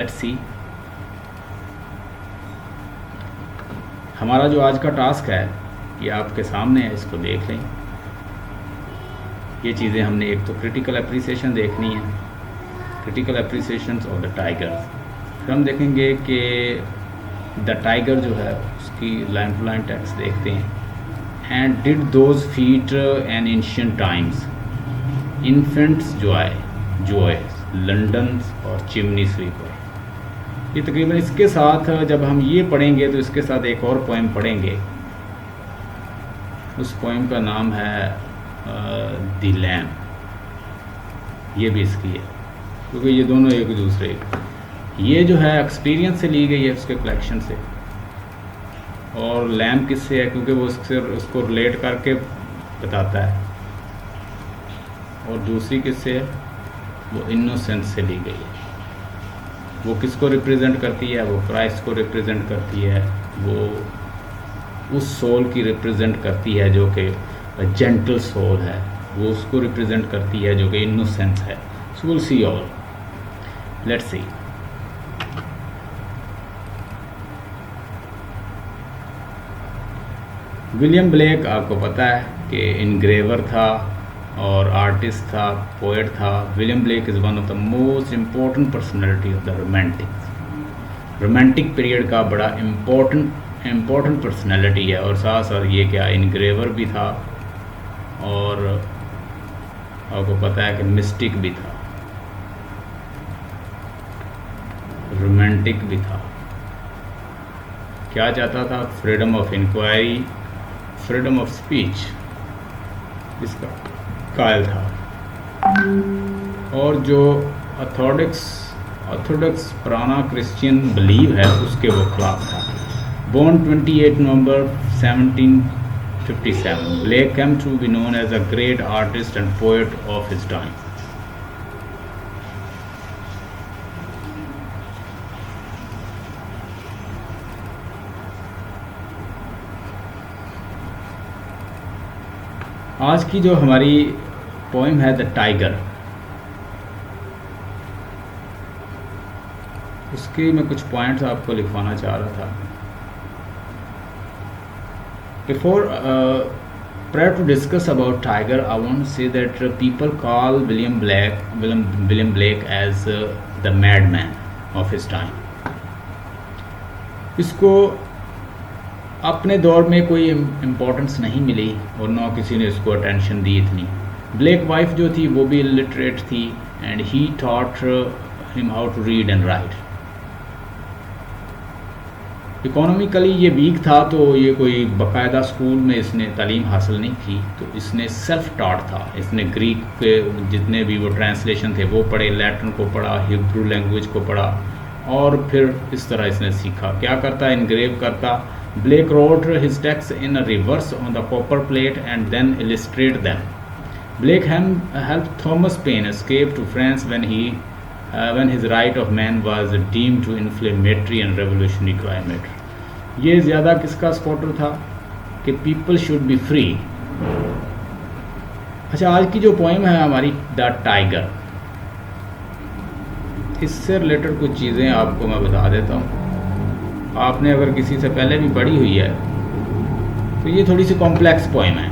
Let's see. हमारा जो आज का टास्क है ये आपके सामने है, इसको देख लें। ये चीज़ें हमने एक तो क्रिटिकल एप्रिसिएशन देखनी है, क्रिटिकल एप्रिसिएशंस ऑफ द टाइगर्स। फिर हम देखेंगे कि द टाइगर जो है उसकी लाइन टू लाइन टेक्स्ट देखते हैं। And did those feet N ancient times, infants Joy London और चिमनी स्वीपर। ये तकरीबन इसके साथ जब हम ये पढ़ेंगे तो इसके साथ एक और पोएम पढ़ेंगे। उस पोएम का नाम है द लैम्प। ये भी इसकी है क्योंकि ये दोनों एक दूसरे, ये जो है एक्सपीरियंस से ली गई है उसके कलेक्शन से, और लैम्प किससे है क्योंकि वो उसको रिलेट करके बताता है, और दूसरी किससे है, वो इनोसेंस से ली गई है। वो किसको रिप्रेजेंट करती है, वो क्राइस्ट को रिप्रेजेंट करती है, वो उस सोल की रिप्रेजेंट करती है जो कि जेंटल सोल है, वो उसको रिप्रेजेंट करती है जो कि इनोसेंस है। So will see all, let's see. William Blake आपको पता है कि इनग्रेवर था और आर्टिस्ट था, पोएट था। William Blake is one of the most important personality of the romantic period का बड़ा इम्पोर्टेंट पर्सनैलिटी है। और साथ साथ ये क्या इनग्रेवर भी था और आपको पता है कि मिस्टिक भी था, रोमांटिक भी था। क्या चाहता था, freedom of inquiry, freedom of speech, इसका कायल था। और जो ऑर्थोडॉक्स पुराना क्रिश्चियन बिलीव है उसके वो खिलाफ था। Born 28 November 1757, Blake came to be known as a great artist and poet of his time. आज की जो हमारी पोएम है द टाइगर, उसके मैं कुछ पॉइंट्स आपको लिखवाना चाह रहा था। Prior to discuss about tiger, I want to say that people call William Blake as the madman of his time. इसको अपने दौर में कोई इम्पोर्टेंस नहीं मिली और ना किसी ने इसको अटेंशन दी इतनी। ब्लेक वाइफ जो थी वो भी इलिटरेट थी and he taught him how to read and write. Economically ये वीक था तो ये कोई बाकायदा स्कूल में इसने तालीम हासिल नहीं की, तो इसने सेल्फ टॉट था। इसने ग्रीक के जितने भी वो ट्रांसलेशन थे वो पढ़े, लैटिन को पढ़ा, हिब्रू लैंग्वेज को पढ़ा, और फिर इस तरह इसने सीखा। क्या करता, इनग्रेव करता। Blake wrote his texts in a reverse on the copper plate and then illustrated them. Blake helped Thomas Paine escape to France when his right of man was deemed to inflammatory and revolutionary climate. ये ज़्यादा किसका supporter था कि people should be free। अच्छा, आज की जो poem है हमारी द टाइगर, इससे रिलेटेड कुछ चीज़ें आपको मैं बता देता हूँ। आपने अगर किसी से पहले भी पढ़ी हुई है तो ये थोड़ी सी कॉम्प्लेक्स पोएम है।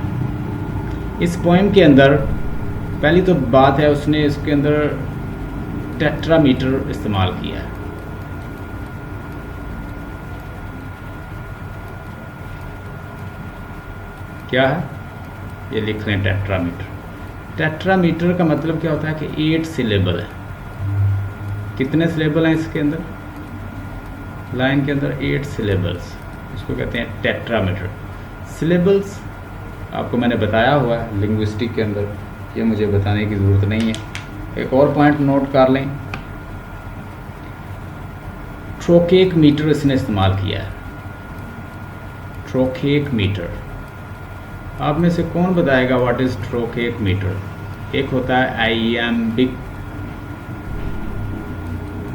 इस पोएम के अंदर पहली तो बात है, उसने इसके अंदर टेट्रामीटर इस्तेमाल किया है। क्या है ये लिख लें, टेट्रामीटर। टेट्रामीटर का मतलब क्या होता है कि 8 सिलेबल है। कितने सिलेबल हैं इसके अंदर, लाइन के अंदर 8 सिलेबल्स, इसको कहते हैं टेट्रामीटर। सिलेबल्स आपको मैंने बताया हुआ है लिंग्विस्टिक के अंदर, ये मुझे बताने की ज़रूरत नहीं है। एक और पॉइंट नोट कर लें, ट्रोकेक मीटर इसने इस्तेमाल किया है। ट्रोकेक मीटर, आप में से कौन बताएगा व्हाट इज़ ट्रोकेक मीटर? एक होता है आइएम्बिक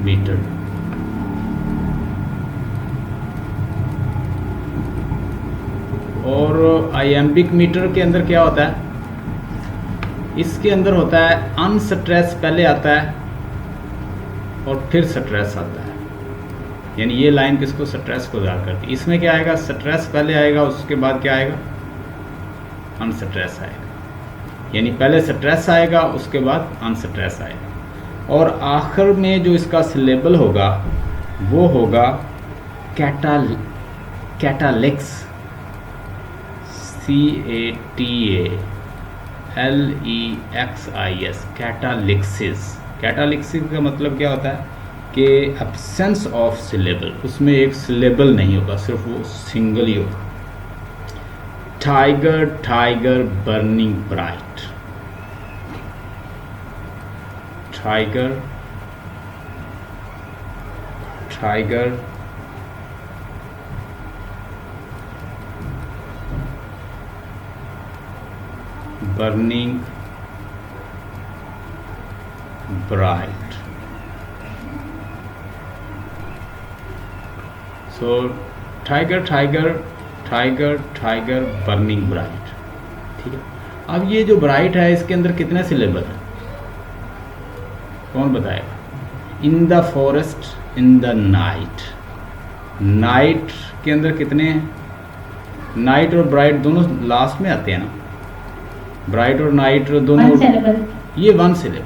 मीटर, और आइएम्बिक मीटर के अंदर क्या होता है, इसके अंदर होता है अनस्ट्रेस, पहले आता है और फिर स्ट्रेस आता है, यानी ये लाइन किसको, स्ट्रेस को ज़ाहिर करती है। इसमें क्या आएगा, स्ट्रेस पहले आएगा, उसके बाद क्या आएगा, अनस्ट्रेस आएगा, यानी पहले स्ट्रेस आएगा उसके बाद अनस्ट्रेस आएगा। और आखिर में जो इसका सिलेबल होगा वो होगा कैटालिक्स, CATALEXIS, कैटालिक्सिस। कैटालिक्सिस का मतलब क्या होता है कि एब्सेंस ऑफ सिलेबल, उसमें एक सिलेबल नहीं होगा, सिर्फ वो सिंगल ही होगा। Tiger tiger burning bright, tiger tiger burning bright. So tiger tiger tiger tiger burning bright, ठीक है। अब ये जो ब्राइट है इसके अंदर कितने सिलेबल है, कौन बताएगा। In the forest in the night, night के अंदर कितने हैं, नाइट और ब्राइट दोनों लास्ट में आते हैं ना, ब्राइट और नाइट दोनों, ये वन सिलेबल है,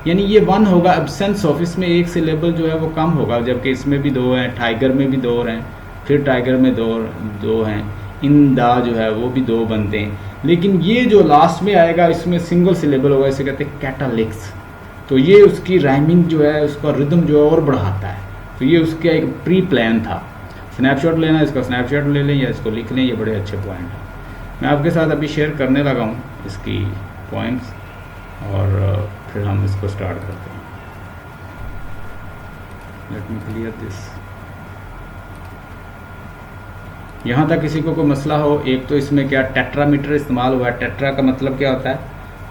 यानी ये वन होगा एब्सेंस ऑफ, इसमें एक सिलेबल जो है वो कम होगा, जबकि इसमें भी दो हैं, टाइगर में भी दो हैं, फिर टाइगर में दो हैं, इन द जो है वो भी दो बनते हैं, लेकिन ये जो लास्ट में आएगा इसमें सिंगल सिलेबल होगा, इसे कहते हैं कैटालिक्स। तो ये उसकी राइमिंग जो है, उसका रिदम जो है और बढ़ाता है। तो ये उसका एक प्री प्लान था। स्नैपशॉट लेना, इसका स्नैपशॉट ले लें या इसको लिख लें, ये बड़े अच्छे पॉइंट हैं। मैं आपके साथ अभी शेयर करने लगा हूँ इसकी पॉइंट्स, और फिर हम इसको स्टार्ट करते हैं। Let me clear this. यहाँ तक किसी को कोई मसला हो, एक तो इसमें क्या टेट्रामीटर इस्तेमाल हुआ है। टेट्रा का मतलब क्या होता है,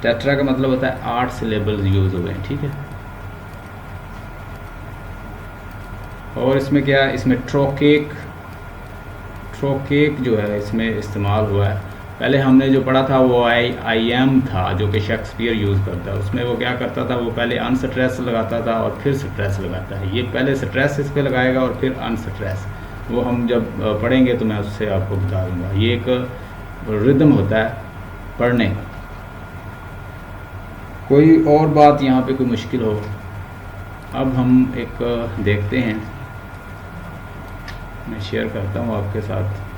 टेट्रा का मतलब होता है 8 सिलेबल्स यूज़ हुए हैं, ठीक है। और इसमें क्या, इसमें ट्रोकेक जो है इसमें इस्तेमाल हुआ है। पहले हमने जो पढ़ा था वो आई एम था, जो कि शेक्सपियर यूज़ करता है। उसमें वो क्या करता था, वो पहले अनस्ट्रेस लगाता था और फिर स्ट्रेस लगाता है। ये पहले स्ट्रेस इस पर लगाएगा और फिर अनस्ट्रेस, वो हम जब पढ़ेंगे तो मैं उससे आपको बता दूंगा। ये एक रिदम होता है पढ़ने का। कोई और बात यहाँ पे कोई मुश्किल हो। अब हम एक देखते हैं, मैं शेयर करता हूँ आपके साथ।